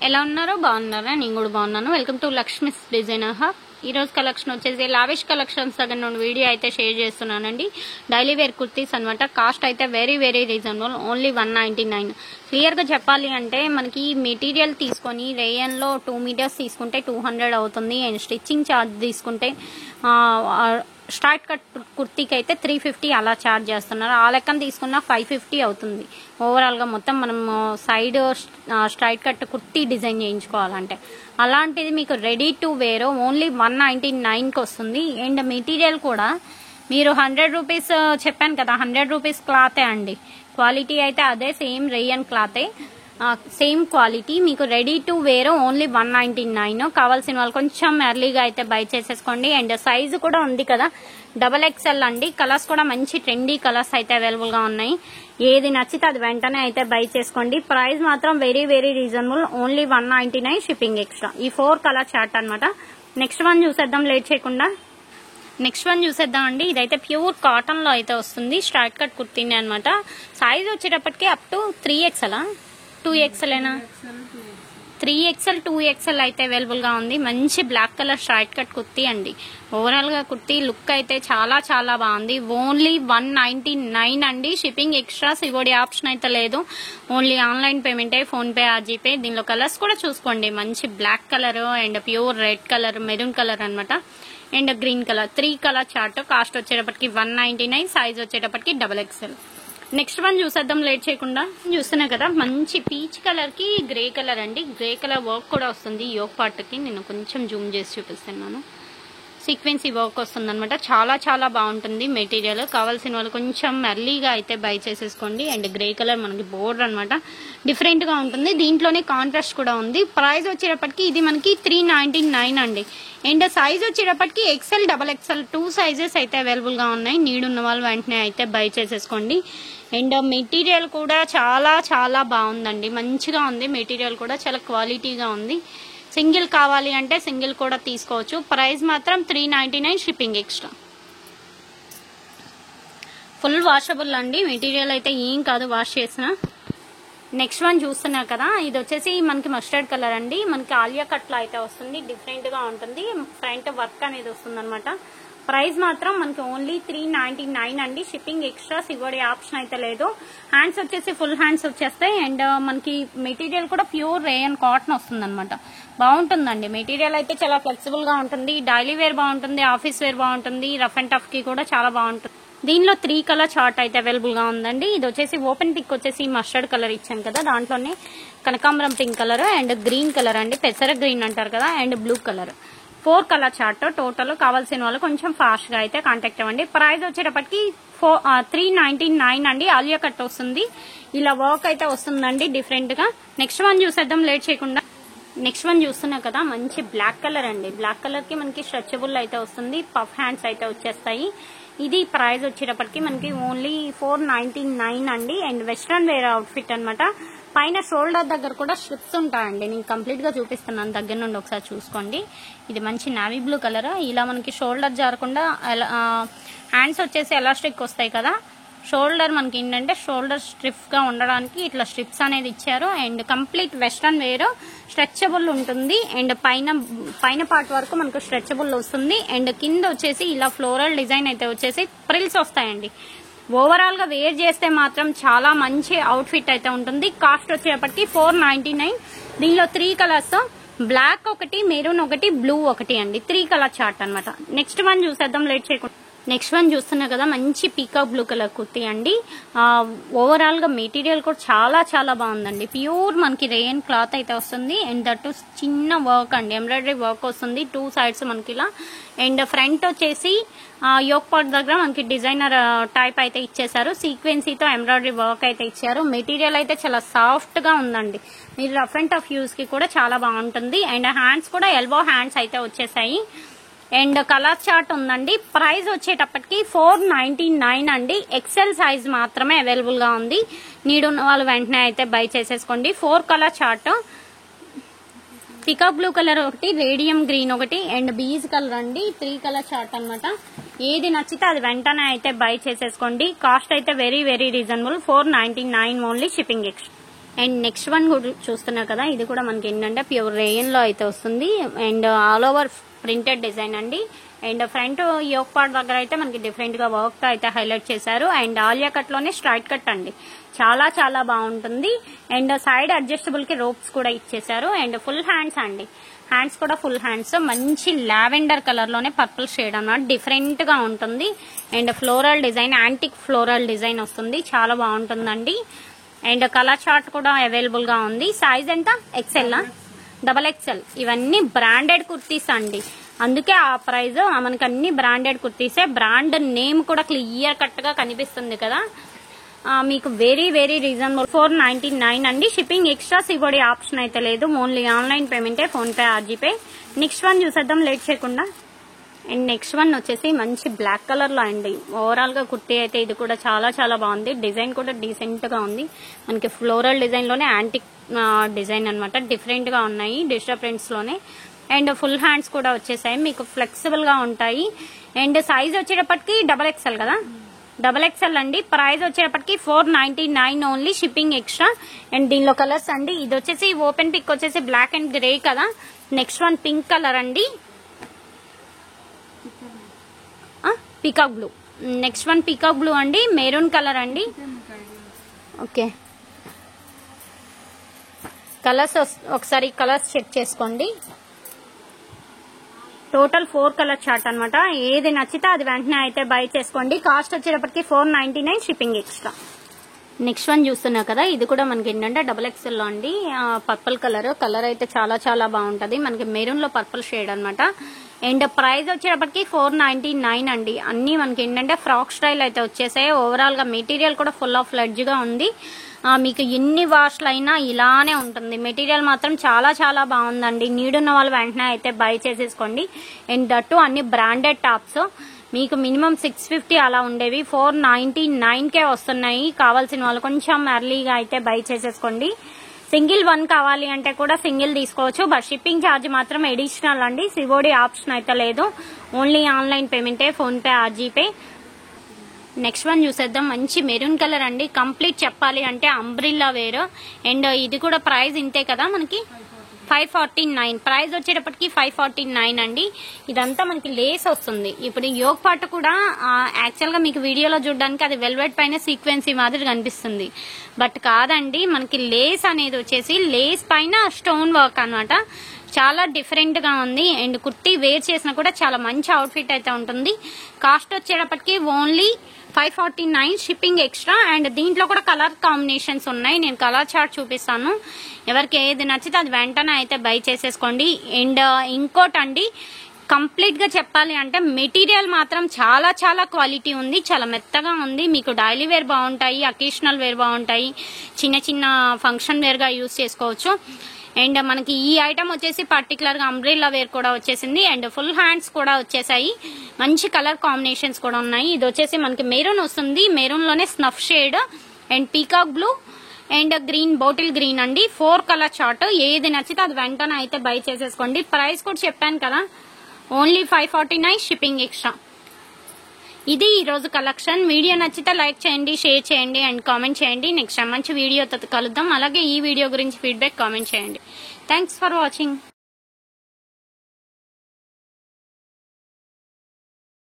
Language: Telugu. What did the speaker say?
ఎలా ఉన్నారో బాగున్నారా? నేను కూడా బాగున్నాను. Welcome to Lakshmi's designer hub. ఈ రోజు కలెక్షన్ వచ్చేసి లావిష్ కలెక్షన్స్ దగ్గర నుండి వీడియో అయితే షేర్ చేస్తున్నానండి. డైలీ వేర్ కుర్తీస్ అనమాట. కాస్ట్ అయితే very very reasonable, only 199. Clear గా చెప్పాలి అంటే మనకి మెటీరియల్ తీసుకొని రేయన్ లో 2 మీటర్స్ తీసుకుంటే 200 అవుతుంది. అండ్ స్టిచ్చింగ్ ఛార్జ్ తీసుకుంటే స్ట్రైట్ కట్ కుర్తీకి అయితే 350 అలా ఛార్జ్ చేస్తున్నారు. ఆ లెక్కన తీసుకున్న 550 అవుతుంది. ఓవరాల్ గా మొత్తం మనం side straight cut kurti design చేయించుకోవాలంటే, అలాంటిది మీకు రెడీ టు వేర్ ఓన్లీ 199కి వస్తుంది. అండ్ మెటీరియల్ కూడా మీరు 100 రూపీస్ చెప్పాను కదా, 100 రూపీస్ క్లాతే అండి. క్వాలిటీ అయితే అదే, సేమ్ రేయన్ క్లాతే, సేమ్ క్వాలిటీ. మీకు రెడీ టు వేర్ ఓన్లీ 199. కావాల్సిన వాళ్ళు కొంచెం ఎర్లీగా అయితే బై చేసేసుకోండి. అండ్ సైజు కూడా ఉంది కదా, XXL అండి. కలర్స్ కూడా మంచి ట్రెండీ కలర్స్ అయితే అవైలబుల్ గా ఉన్నాయి. ఏది నచ్చితే అది వెంటనే అయితే బై చేసుకోండి. ప్రైస్ మాత్రం very very reasonable, only 199 shipping extra. ఈ 4 కలర్ చార్ట్ అనమాట. నెక్స్ట్ వన్ చూసేద్దాం లేట్ చేయకుండా. నెక్స్ట్ వన్ చూసేద్దాం అండి. ఇదైతే ప్యూర్ కాటన్ లో అయితే వస్తుంది. స్ట్రైట్ కట్ కుర్తీనే అనమాట. సైజ్ వచ్చేటప్పటికి up to 3XL 2XL 3XL 2XL అయితే అవైలబుల్ గా ఉంది. మంచి black colour straight cut kurti అండి. ఓవరాల్ గా కుర్తీ లుక్ అయితే చాలా చాలా బాగుంది. ఓన్లీ 199 అండి. షిప్పింగ్ ఎక్స్ట్రా సివోడి ఆప్షన్ అయితే లేదు. ఓన్లీ ఆన్లైన్ పేమెంటే, ఫోన్ పే ఆర్ జీపే. దీనిలో కలర్స్ కూడా చూసుకోండి. మంచి black colour and pure red colour, maroon colour అనమాట. And green colour, 3 colour chart. Cost వచ్చేటప్పటికి 199. సైజ్ వచ్చేటప్పటికి XXL. నెక్స్ట్ వన్ చూసేద్దాం లేట్ చేయకుండా. చూస్తున్నా కదా, మంచి పీచ్ కలర్ కి గ్రే కలర్ అండి. గ్రే కలర్ వర్క్ కూడా వస్తుంది యోక్ పార్ట్ కి. నేను కొంచెం జూమ్ చేసి చూపిస్తున్నాను. సీక్వెన్సీ వర్క్ వస్తుంది అనమాట. చాలా చాలా బాగుంటుంది మెటీరియల్. కావాల్సిన వాళ్ళు కొంచెం ఎర్లీగా అయితే బై చేసేసుకోండి. అండ్ గ్రే కలర్ మనకి బోర్డర్ అనమాట, డిఫరెంట్ గా ఉంటుంది. దీంట్లోనే కాంట్రాస్ట్ కూడా ఉంది. ప్రైస్ వచ్చేటప్పటికి ఇది మనకి 399 అండి. అండ్ సైజ్ వచ్చేటప్పటికి XL XXL 2 సైజెస్ అయితే అవైలబుల్ గా ఉన్నాయి. నీడ్ ఉన్న వాళ్ళు వెంటనే అయితే బై చేసేసుకోండి. అండ్ మెటీరియల్ కూడా చాలా చాలా బాగుందండి. మంచిగా ఉంది మెటీరియల్ కూడా, చాలా క్వాలిటీగా ఉంది. సింగిల్ కావాలి అంటే సింగిల్ కూడా తీసుకోవచ్చు. ప్రైస్ మాత్రం 399 షిప్పింగ్ ఎక్స్ట్రా. ఫుల్ వాషబుల్ అండి. మెటీరియల్ అయితే ఏం కాదు వాష్ చేసిన. నెక్స్ట్ వన్ చూస్తున్నారు కదా, ఇది వచ్చేసి మనకి మస్టర్డ్ కలర్ అండి. మనకి ఆలియా కట్ లో అయితే వస్తుంది. డిఫరెంట్ గా ఉంటుంది. ఫ్రంట్ వర్క్ అనేది వస్తుంది అనమాట. ప్రైస్ మాత్రం మనకి ఓన్లీ 399 అండి. షిప్పింగ్ ఎక్స్ట్రా సివోడి ఆప్షన్ అయితే లేదు. హ్యాండ్స్ వచ్చేసి ఫుల్ హ్యాండ్స్ వచ్చేస్తాయి. అండ్ మనకి మెటీరియల్ కూడా ప్యూర్ రేయన్ కాటన్ వస్తుంది అనమాట. బాగుంటుందండి మెటీరియల్ అయితే, చాలా ఫ్లెక్సిబుల్ గా ఉంటుంది. డైలీ వేర్ బాగుంటుంది, ఆఫీస్ వేర్ బాగుంటుంది, రఫ్ అండ్ టఫ్ కి కూడా చాలా బాగుంటుంది. దీనిలో 3 కలర్ చార్ట్ అయితే అవైలబుల్ గా ఉందండి. ఇది వచ్చేసి ఓపెన్ పిక్ వచ్చేసి మస్టర్డ్ కలర్ ఇచ్చాను కదా, దాంట్లోనే కనకాంబరం pink colour and green colour అండి, పెసర గ్రీన్ అంటారు కదా, and blue colour. 4 colour chart total. కావాల్సిన వాళ్ళు కొంచెం ఫాస్ట్ గా అయితే కాంటాక్ట్ అవ్వండి. ప్రైస్ వచ్చేటప్పటికి 399 అండి. ఆలియా కట్ వస్తుంది. ఇలా వర్క్ అయితే వస్తుందండి డిఫరెంట్ గా. నెక్స్ట్ వన్ చూసేద్దాం లేట్ చేయకుండా. నెక్స్ట్ వన్ చూస్తున్నా కదా, మంచి బ్లాక్ కలర్ అండి. బ్లాక్ కలర్ కి మనకి స్ట్రెచబుల్ అయితే వస్తుంది. పఫ్ హ్యాండ్స్ అయితే వచ్చేస్తాయి. ఇది ప్రైస్ వచ్చేటప్పటికి మనకి ఓన్లీ 499 అండి. అండ్ వెస్ట్రన్ వేర్ అవుట్ఫిట్ అనమాట. పైన షోల్డర్ దగ్గర కూడా స్ట్రిప్స్ ఉంటాయండి. నేను కంప్లీట్ గా చూపిస్తున్నాను దగ్గర నుండి, ఒకసారి చూసుకోండి. ఇది మంచి నావీ బ్లూ కలర్. ఇలా మనకి షోల్డర్ జారకుండా హ్యాండ్స్ వచ్చేసి ఎలాస్టిక్ వస్తాయి కదా, షోల్డర్ మనకి ఏంటంటే షోల్డర్ స్ట్రిఫ్ గా ఉండడానికి ఇట్లా స్ట్రిప్స్ అనేది ఇచ్చారు. And complete western wear, stretchable ఉంటుంది. అండ్ పైన పార్ట్ వరకు మనకు స్ట్రెచబుల్ వస్తుంది. అండ్ కింద వచ్చేసి ఇలా ఫ్లోరల్ డిజైన్ అయితే వచ్చేసి ప్రిల్స్ వస్తాయండి. ఓవరాల్ గా వేర్ చేస్తే మాత్రం చాలా మంచి అవుట్ ఫిట్ అయితే ఉంటుంది. కాస్ట్ వచ్చేటప్పటికి 499. దీనిలో 3 కలర్స్, బ్లాక్ ఒకటి, మెరూన్ ఒకటి, బ్లూ ఒకటి అండి. 3 కలర్ చార్ట్ అనమాట. నెక్స్ట్ వన్ చూసేద్దాం లేట్ చేయకుండా. నెక్స్ట్ వన్ చూస్తున్నా కదా, మంచి పీకాక్ బ్లూ కలర్ కుర్తీ అండి. ఓవరాల్ గా మెటీరియల్ కూడా చాలా చాలా బాగుందండి. ప్యూర్ మనకి రేయన్ క్లాత్ అయితే వస్తుంది. అండ్ దట్ చిన్న వర్క్ అండి, ఎంబ్రాయిడరీ వర్క్ వస్తుంది 2 సైడ్స్ మనకి ఇలా. అండ్ ఫ్రంట్ వచ్చేసి యోక్ పార్ట్ దగ్గర మనకి డిజైనర్ టైప్ అయితే ఇచ్చేసారు. సీక్వెన్సీతో ఎంబ్రాయిడరీ వర్క్ అయితే ఇచ్చారు. మెటీరియల్ అయితే చాలా సాఫ్ట్ గా ఉందండి. మీరు రఫ్ అండ్ టఫ్ యూస్ కి కూడా చాలా బాగుంటుంది. అండ్ హ్యాండ్స్ కూడా ఎల్బో హ్యాండ్స్ అయితే వచ్చేసాయి. అండ్ కలర్ చార్ట్ ఉందండి. ప్రైస్ వచ్చేటప్పటికి 499 అండి. XL సైజ్ మాత్రమే అవైలబుల్ గా ఉంది. నీడ్ ఉన్న వాళ్ళు వెంటనే అయితే బై చేసేసుకోండి. 4 colour chart, peacock blue colour ఒకటి, రేడియం గ్రీన్ ఒకటి, అండ్ బీజ్ కలర్ అండి. 3 కలర్ చార్ట్ అనమాట. ఏది నచ్చితే అది వెంటనే అయితే బై చేసేసుకోండి. కాస్ట్ అయితే very very reasonable, 499 only shipping extra. And next one కూడా చూస్తున్నారు కదా, ఇది కూడా మనకి ఏంటంటే ప్యూర్ రేయన్ లో అయితే వస్తుంది and all over printed design అండి. అండ్ ఫ్రంట్ యోక్ పార్ట్ దగ్గర అయితే మనకి డిఫరెంట్ గా వర్క్ తో అయితే హైలైట్ చేశారు. అండ్ ఆలియా కట్ లోనే స్ట్రైట్ కట్ అండి, చాలా చాలా బాగుంటుంది. అండ్ సైడ్ అడ్జస్టబుల్ కి రోప్స్ కూడా ఇచ్చేసారు. అండ్ ఫుల్ హ్యాండ్స్ అండి, హ్యాండ్స్ కూడా ఫుల్ హ్యాండ్స్, మంచి లావెండర్ కలర్ లోనే పర్పుల్ షేడ్ అన్నమాట, డిఫరెంట్ గా ఉంటుంది. And floral design, antique floral design వస్తుంది, చాలా బాగుంటుందండి. అండ్ కలర్ చార్ట్ కూడా అవైలబుల్ గా ఉంది. సైజ్ ఎంత? XL, double XL. ఇవన్నీ బ్రాండెడ్ కుర్తీస్ అండి, అందుకే ఆ ప్రైస్. మనకి అన్ని బ్రాండెడ్ కుర్తీసే, బ్రాండ్ నేమ్ కూడా క్లియర్ కట్ గా కనిపిస్తుంది కదా మీకు. వెరీ వెరీ రీజనబుల్, 499 అండి. షిప్పింగ్ ఎక్స్ట్రా సిబోడి ఆప్షన్ అయితే లేదు, ఓన్లీ ఆన్లైన్ పేమెంటే, PhonePe or GPay. Next one చూసేద్దాం లేట్ చేయకుండా. అండ్ నెక్స్ట్ వన్ వచ్చేసి మంచి బ్లాక్ కలర్ లో అండి. ఓవరాల్ గా కుర్తీ అయితే ఇది కూడా చాలా చాలా బాగుంది. డిజైన్ కూడా డీసెంట్ గా ఉంది, మనకి ఫ్లోరల్ డిజైన్ లోనే యాంటిక్ డిజైన్ అనమాట, డిఫరెంట్ గా ఉన్నాయి డిజిటల్ ప్రింట్స్ లోనే. అండ్ ఫుల్ హ్యాండ్స్ కూడా వచ్చేసాయి, మీకు ఫ్లెక్సిబుల్ గా ఉంటాయి. అండ్ సైజ్ వచ్చేటప్పటికి డబల్ ఎక్స్ఎల్ కదా, డబల్ ఎక్స్ఎల్ అండి. ప్రైస్ వచ్చేటప్పటికి 499 ఓన్లీ, షిప్పింగ్ ఎక్స్ట్రా. అండ్ దీనిలో కలర్స్ అండి, ఇది వచ్చేసి ఓపెన్ పిక్ వచ్చేసి బ్లాక్ అండ్ గ్రే కదా. నెక్స్ట్ వన్ పింక్ కలర్ అండి, peacock blue. Next one peacock blue అండి, మెరూన్ కలర్ అండి. ఓకే, కలర్స్ ఒకసారి కలర్స్ చెక్ చేసుకోండి. టోటల్ 4 కలర్ చార్ట్ అనమాట, ఏది నచ్చితే అది వెంటనే అయితే బై చేసుకోండి. కాస్ట్ వచ్చేటప్పటికి 499, షిప్పింగ్ ఎక్స్ట్రా. నెక్స్ట్ వన్ చూస్తున్నా కదా, ఇది కూడా మనకి ఏంటంటే డబల్ ఎక్స్ఎల్ లో అండి, పర్పుల్ కలర్ అయితే చాలా చాలా బాగుంటది, మనకి మెరూన్ లో పర్పుల్ షేడ్ అనమాట. అండ్ ప్రైస్ వచ్చేటప్పటికి 499 అండి. అన్ని మనకి ఏంటంటే ఫ్రాక్ స్టైల్ అయితే వచ్చేసాయి. ఓవరాల్ గా మెటీరియల్ కూడా ఫుల్ ఆఫ్ ఫ్లెడ్జ్ గా ఉంది, మీకు ఎన్ని వాష్లు అయినా ఇలానే ఉంటుంది. మెటీరియల్ మాత్రం చాలా చాలా బాగుందండి. నీడ్ ఉన్న వాళ్ళు వెంటనే అయితే బై చేసేసుకోండి. అండ్ దట్టు అన్ని బ్రాండెడ్ టాప్స్, మీకు మినిమం 650 అలా ఉండేవి 499కే వస్తున్నాయి. కావాల్సిన వాళ్ళు కొంచెం ఎర్లీగా అయితే బై చేసేసుకోండి. సింగిల్ వన్ కావాలి అంటే కూడా సింగిల్ తీసుకోవచ్చు, బట్ షిప్పింగ్ ఛార్జ్ మాత్రం ఎడిషనల్ అండి. సివోడి ఆప్షన్ అయితే లేదు, ఓన్లీ ఆన్లైన్ పేమెంటే, PhonePe or GPay. Next one చూసేద్దాం, మంచి మెరూన్ కలర్ అండి. కంప్లీట్ చెప్పాలి అంటే అంబ్రిల్లా వేర్. అండ్ ఇది కూడా ప్రైస్ ఇంతే కదా మనకి, 549. ప్రైస్ వచ్చేటప్పటికి 549 అండి. ఇదంతా మనకి లేస్ వస్తుంది. ఇప్పుడు యోగ్ పార్ట్ కూడా యాక్చువల్ గా మీకు వీడియోలో చూడడానికి అది వెల్వెట్ పైన సీక్వెన్సీ మాదిరి కనిపిస్తుంది, బట్ కాదండి, మనకి లేస్ అనేది వచ్చేసి లేస్ పైన స్టోన్ వర్క్ అనమాట, చాలా డిఫరెంట్ గా ఉంది. అండ్ కుర్తీ వేర్ చేసినా కూడా చాలా మంచి అవుట్ఫిట్ అయితే ఉంటుంది. కాస్ట్ వచ్చేటప్పటికి ఓన్లీ 549, షిప్పింగ్ ఎక్స్ట్రా. అండ్ దీంట్లో కూడా కలర్ కాంబినేషన్స్ ఉన్నాయి, నేను కలర్ చార్ట్ చూపిస్తాను. ఎవరికి ఏది నచ్చితే అది వెంటనే అయితే బై చేసేసుకోండి. అండ్ ఇంకోటండి, కంప్లీట్ గా చెప్పాలి అంటే మెటీరియల్ మాత్రం చాలా చాలా క్వాలిటీ ఉంది, చాలా మెత్తగా ఉంది. మీకు డైలీ వేర్ బాగుంటాయి, అకేషనల్ వేర్ బాగుంటాయి, చిన్న చిన్న ఫంక్షన్ వేర్ గా యూజ్ చేసుకోవచ్చు. అండ్ మనకి ఈ ఐటమ్ వచ్చేసి పర్టికులర్ గా అంబ్రెల్లా వేర్ కూడా వచ్చేసింది. అండ్ ఫుల్ హ్యాండ్స్ కూడా వచ్చేసాయి, మంచి కలర్ కాంబినేషన్స్ కూడా ఉన్నాయి. ఇది వచ్చేసి మనకి మెరూన్ వస్తుంది, మెరూన్ లోనే snuff shade and peacock blue and green, bottle green అండి. 4 కలర్ చార్ట్, ఏది నచ్చితే అది వెంటనే అయితే బై చేసేసుకోండి. ప్రైస్ కూడా చెప్పాను కదా, ఓన్లీ 549, షిప్పింగ్ ఎక్స్ట్రా. ఇది ఈ రోజు కలెక్షన్. వీడియో నచ్చితే లైక్ చేయండి, షేర్ చేయండి అండ్ కామెంట్ చేయండి. నెక్స్ట్ టైం మంచి వీడియోతో కలుద్దాం. అలాగే ఈ వీడియో గురించి ఫీడ్బ్యాక్ కామెంట్ చేయండి. Thanks for watching.